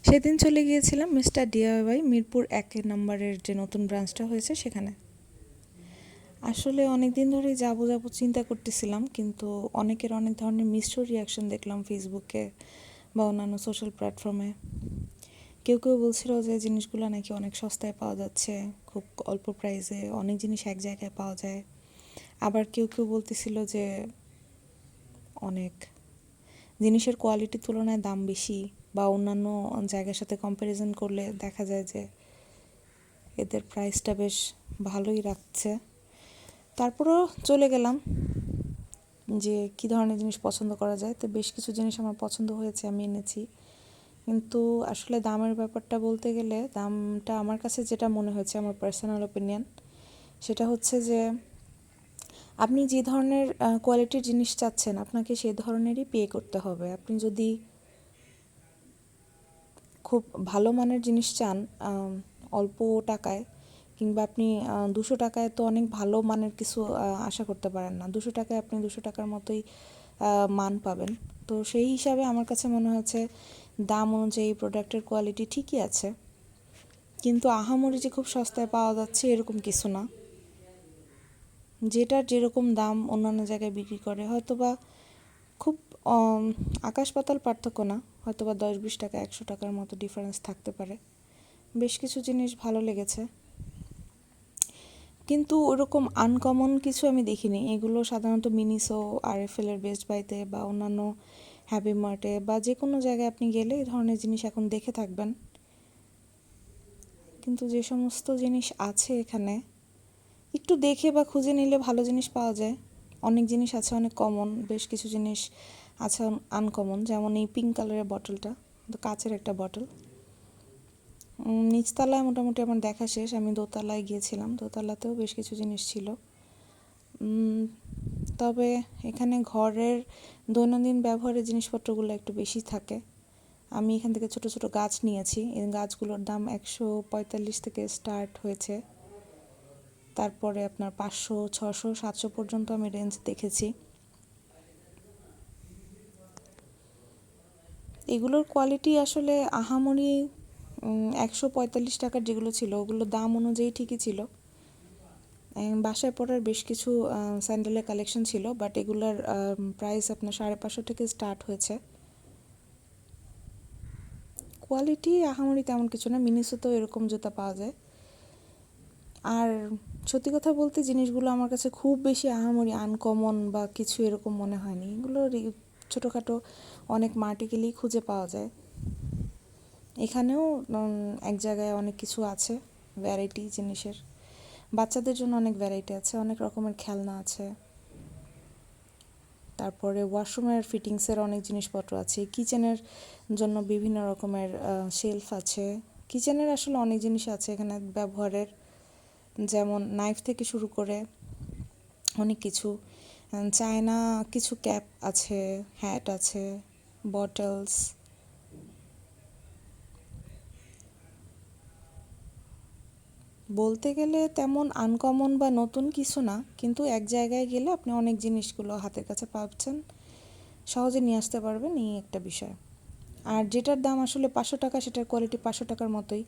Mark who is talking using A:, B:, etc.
A: সেদিন চলে গিয়েছিলাম মিস্টার ডিআইওয়াই মিরপুর 1 নম্বরের যে নতুন ব্রাঞ্চটা হয়েছে সেখানে। আসলে অনেক দিন ধরেই যাবো যাবো চিন্তা করতেছিলাম, কিন্তু অনেকের অনেক ধরনের মিশ্র রিয়াকশন দেখলাম ফেসবুকে বা অন্যান্য সোশ্যাল প্ল্যাটফর্মে। কেউ কেউ বলছিল যে জিনিসগুলো নাকি অনেক সস্তায় পাওয়া যাচ্ছে, খুব অল্প প্রাইসে অনেক জিনিস এক জায়গায় পাওয়া যায়। আবার কেউ কেউ বলতেছিল যে অনেক জিনিসের কোয়ালিটির তুলনায় দাম বেশি, বা অন্যান্য জায়গার সাথে কম্প্যারিজন করলে দেখা যায় যে এদের প্রাইসটা বেশ ভালোই রাখছে। তারপরেও চলে গেলাম যে কী ধরনের জিনিস পছন্দ করা যায়। তো বেশ কিছু জিনিস আমার পছন্দ হয়েছে, আমি এনেছি। কিন্তু আসলে দামের ব্যাপারটা বলতে গেলে, দামটা আমার কাছে যেটা মনে হয়েছে, আমার পার্সোনাল ওপিনিয়ন, সেটা হচ্ছে যে আপনি যে ধরনের কোয়ালিটির জিনিস চাচ্ছেন আপনাকে সেই ধরনেরই পে করতে হবে। আপনি যদি খুব ভালো মানের জিনিস চান অল্প টাকায়, কিংবা আপনি 200 টাকায় তো অনেক ভালো মানের কিছু আশা করতে পারেন না। 200 টাকায় আপনি 200 টাকার মতোই মান পাবেন। তো সেই হিসাবে আমার কাছে মনে হয়েছে দাম অনুযায়ী প্রোডাক্টের কোয়ালিটি ঠিকই আছে, কিন্তু আহামরি যে খুব সস্তায় পাওয়া যাচ্ছে এরকম কিছু না। যেটার যেরকম দাম অন্যান্য জায়গায় বিক্রি করে, হয়তোবা খুব আকাশ পাতাল পার্থক্য না, হয়তোবা 10-20 টাকা 100 টাকার মতো ডিফারেন্স থাকতে পারে। বেশ কিছু জিনিস ভালো লেগেছে, কিন্তু ওরকম আনকমন কিছু আমি দেখিনি। এগুলো সাধারণত মিনিসো, আরএফএলের বেস্ট বাইতে বা অন্যান্য হ্যাপি মার্টে বা যে কোনো জায়গায় আপনি গেলে এই ধরনের জিনিস এখন দেখে থাকবেন। কিন্তু যে সমস্ত জিনিস আছে এখানে, একটু দেখে বা খুঁজে নিলে ভালো জিনিস পাওয়া যায়। অনেক জিনিস আছে অনেক কমন, বেশ কিছু জিনিস আছে আনকমন। যেমন এই পিঙ্ক কালারের বটলটা, কাচের একটা বটল। নিচতলায় মোটামুটি আমার দেখা শেষ, আমি দোতলায় গিয়েছিলাম, দোতলাতেও বেশ কিছু জিনিস ছিল। তবে এখানে ঘরের দৈনন্দিন ব্যবহারের জিনিসপত্রগুলো একটু বেশি থাকে। আমি এখান থেকে ছোট ছোট গাছ নিয়েছি। এই গাছগুলোর দাম 145 থেকে স্টার্ট হয়েছে, তারপরে আপনার 500, 600, 700 পর্যন্ত আমি রেঞ্জ দেখেছি। এগুলোর কোয়ালিটি আসলে আহামরি 145 টাকার যেগুলো ছিল ওগুলো দাম অনুযায়ী ঠিকই ছিল। বাসায় পরার বেশ কিছু স্যান্ডেলের কালেকশন ছিল, বাট এগুলার প্রাইস আপনার 550 থেকে স্টার্ট হয়েছে। কোয়ালিটি আহামরি তেমন কিছু না, মিনিসোতেও এরকম জুতা পাওয়া যায়। আর সত্যি কথা বলতে জিনিসগুলো আমার কাছে খুব বেশি আহামরি আনকমন বা কিছু এরকম মনে হয়নি। এগুলো ছোটোখাটো অনেক মার্টে গেলেই খুঁজে পাওয়া যায়। এখানেও এক জায়গায় অনেক কিছু আছে, ভ্যারাইটি জিনিসের। বাচ্চাদের জন্য অনেক ভ্যারাইটি আছে, অনেক রকমের খেলনা আছে। তারপরে ওয়াশরুমের ফিটিংসের অনেক জিনিসপত্র আছে। কিচেনের জন্য বিভিন্ন রকমের শেলফ আছে। কিচেনের আসলে অনেক জিনিস আছে এখানে ব্যবহারের, যেমন নাইফ থেকে শুরু করে অনেক কিছু। চায়না কিছু ক্যাপ আছে, হ্যাট আছে, বটলস। বলতে গেলে তেমন আনকমন বা নতুন কিছু না, কিন্তু এক জায়গায় গেলে আপনি অনেক জিনিসগুলো হাতের কাছে পাচ্ছেন, সহজে নিয়ে আসতে পারবেন, এই একটা বিষয়। আর যেটার দাম আসলে 500 টাকা, সেটার কোয়ালিটি 500 টাকার মতোই।